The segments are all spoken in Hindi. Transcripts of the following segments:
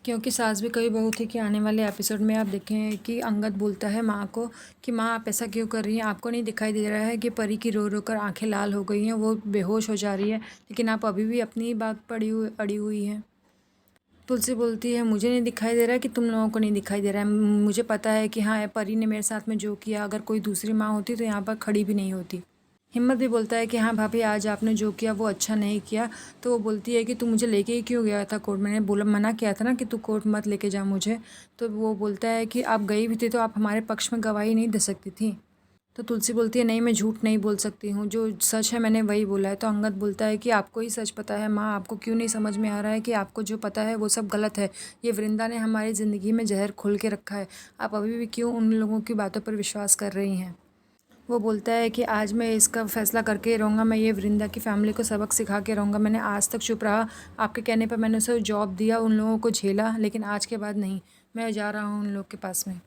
क्योंकि सास भी कभी बहू थी कि आने वाले एपिसोड में आप देखें कि अंगद बोलता है माँ को कि माँ आप ऐसा क्यों कर रही हैं, आपको नहीं दिखाई दे रहा है कि परी की रो रो कर आंखें लाल हो गई हैं, वो बेहोश हो जा रही है, लेकिन आप अभी भी अपनी ही बात अड़ी हुई हैं। तुलसी बोलती है मुझे नहीं दिखाई दे रहा है कि तुम लोगों को नहीं दिखाई दे रहा है, मुझे पता है कि हाँ परी ने मेरे साथ में जो किया, अगर कोई दूसरी माँ होती तो यहाँ पर खड़ी भी नहीं होती। हिम्मत भी बोलता है कि हाँ भाभी आज आपने जो किया वो अच्छा नहीं किया। तो वो बोलती है कि तू मुझे लेके ही क्यों गया था कोर्ट, मैंने बोला मना किया था ना कि तू कोर्ट मत लेके जा मुझे। तो वो बोलता है कि आप गई भी थी तो आप हमारे पक्ष में गवाही नहीं दे सकती थी। तो तुलसी बोलती है नहीं मैं झूठ नहीं बोल सकती हूँ, जो सच है मैंने वही बोला है। तो अंगद बोलता है कि आपको ही सच पता है माँ, आपको क्यों नहीं समझ में आ रहा है कि आपको जो पता है वो सब गलत है। ये वृंदा ने हमारी ज़िंदगी में जहर खोल के रखा है, आप अभी भी क्यों उन लोगों की बातों पर विश्वास कर रही हैं। वो बोलता है कि आज मैं इसका फ़ैसला करके ही रहूँगा, मैं ये वृंदा की फ़ैमिली को सबक सिखा के रहूँगा। मैंने आज तक चुप रहा, आपके कहने पर मैंने उसे जॉब दिया, उन लोगों को झेला, लेकिन आज के बाद नहीं, मैं जा रहा हूँ उन लोग के पास में।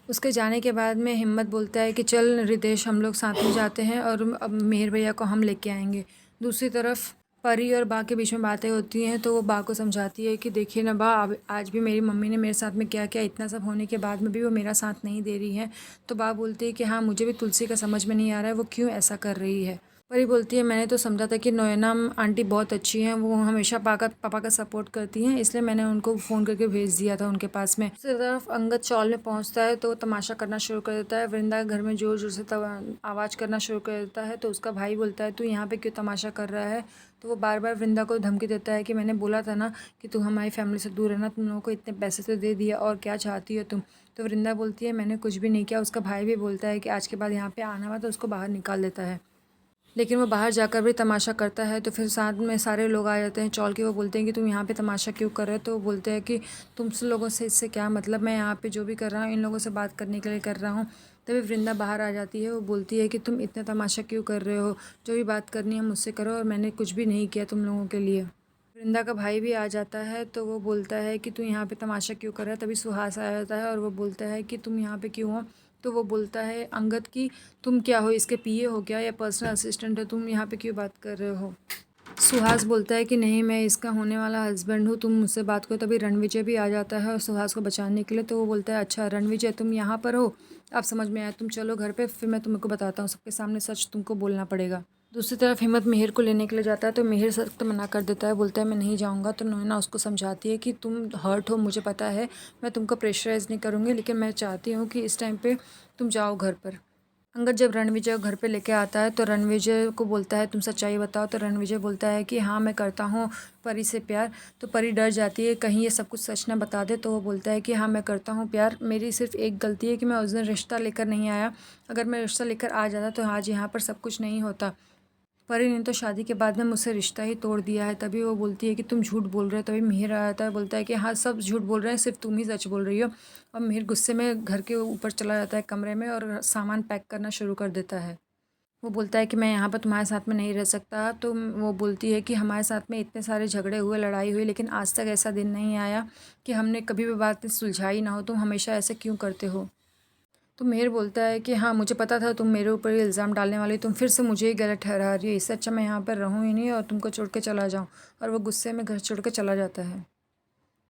उसके जाने के बाद में हिम्मत बोलता है कि चल रितेश हम लोग साथ में जाते हैं और अब मेहर भैया को हम लेके आएंगे। दूसरी तरफ परी और बा के बीच में बातें होती हैं तो वो बा को समझाती है कि देखिए ना बा, अब आज भी मेरी मम्मी ने मेरे साथ में क्या किया, इतना सब होने के बाद में भी वो मेरा साथ नहीं दे रही है। तो बा बोलती है कि हाँ मुझे भी तुलसी का समझ में नहीं आ रहा है वो क्यों ऐसा कर रही है। परी बोलती है मैंने तो समझा था कि नोएना आंटी बहुत अच्छी हैं, वो हमेशा पापा का सपोर्ट करती हैं, इसलिए मैंने उनको फ़ोन करके भेज दिया था उनके पास में। दूसरी तरफ अंगद चौल में पहुंचता है तो तमाशा करना शुरू कर देता है। वृंदा घर में ज़ोर ज़ोर से आवाज़ करना शुरू कर देता है। तो उसका भाई बोलता है तू यहाँ पे क्यों तमाशा कर रहा है। तो वो बार बार वृंदा को धमकी देता है कि मैंने बोला था ना कि तू हमारी फैमिली से दूर रहना, तुम लोगों को इतने पैसे तो दे दिया और क्या चाहती हो तुम। तो वृंदा बोलती है मैंने कुछ भी नहीं किया। उसका भाई भी बोलता है कि आज के बाद यहाँ पे आना हुआ तो उसको बाहर निकाल देता है, लेकिन वो बाहर जाकर भी तमाशा करता है। तो फिर साथ में सारे लोग आ जाते हैं चौल के। वो बोलते हैं कि तुम यहाँ पे तमाशा क्यों कर रहे हो। तो वो बोलते हैं कि तुम से लोगों से इससे क्या मतलब, मैं यहाँ पे जो भी कर रहा हूँ इन लोगों से बात करने के लिए कर रहा हूँ। तभी वृंदा बाहर आ जाती है। वो बोलती है कि तुम इतना तमाशा क्यों कर रहे हो, जो भी बात करनी है मुझसे करो और मैंने कुछ भी नहीं किया तुम लोगों के लिए। वृंदा का भाई भी आ जाता है तो वो बोलता है कि तू यहाँ पे तमाशा क्यों कर रहा है। तभी सुहास आ जाता है और वो बोलता है कि तुम यहाँ पे क्यों हो। तो वो बोलता है अंगद की तुम क्या हो, इसके पीए हो क्या या पर्सनल असिस्टेंट हो, तुम यहाँ पे क्यों बात कर रहे हो। सुहास बोलता है कि नहीं मैं इसका होने वाला हस्बैंड हूँ, तुम मुझसे बात करो। तभी रणविजय भी आ जाता है और सुहास को बचाने के लिए। तो वो बोलता है अच्छा रणविजय तुम यहाँ पर हो, अब समझ में आया, तुम चलो घर पे, फिर मैं तुमको बताता हूँ, सबके सामने सच तुमको बोलना पड़ेगा। दूसरी तरफ हिम्मत मिहिर को लेने के लिए जाता है तो मिहिर सख्त मना कर देता है, बोलता है मैं नहीं जाऊँगा। तो नोएना उसको समझाती है कि तुम हर्ट हो, मुझे पता है, मैं तुमको प्रेशराइज़ नहीं करूँगी, लेकिन मैं चाहती हूँ कि इस टाइम पे तुम जाओ घर पर। अंगद जब रणविजय को घर पे लेके आता है तो रणविजय को बोलता है तुम सच्चाई बताओ। तो रणविजय बोलता है कि हाँ मैं करता हूँ परी से प्यार। तो परी डर जाती है कहीं ये सब कुछ सच ना बता दे। तो वो बोलता है कि हाँ मैं करता हूँ प्यार, मेरी सिर्फ एक गलती है कि मैं उस दिन रिश्ता लेकर नहीं आया, अगर मैं रिश्ता लेकर आ जाता तो आज यहाँ पर सब कुछ नहीं होता। परी ने तो शादी के बाद में मुझसे रिश्ता ही तोड़ दिया है। तभी वो बोलती है कि तुम झूठ बोल रहे हो। तभी मिहिर आता है, बोलता है कि हाँ सब झूठ बोल रहे हैं, सिर्फ तुम ही सच बोल रही हो। और मिहिर गुस्से में घर के ऊपर चला जाता है कमरे में और सामान पैक करना शुरू कर देता है। वो बोलता है कि मैं यहाँ पर तुम्हारे साथ में नहीं रह सकता। तो वो बोलती है कि हमारे साथ में इतने सारे झगड़े हुए, लड़ाई हुई, लेकिन आज तक ऐसा दिन नहीं आया कि हमने कभी भी बात सुलझाई ना हो, तुम हमेशा ऐसे क्यों करते हो। तो मिहिर बोलता है कि हाँ मुझे पता था तुम मेरे ऊपर ये इल्ज़ाम डालने वाली, तुम फिर से मुझे ही गलत ठहरा रही हो, इससे अच्छा मैं यहाँ पर रहूँ ही नहीं और तुमको छोड़ के चला जाऊँ। और वो गुस्से में घर छोड़ के चला जाता है।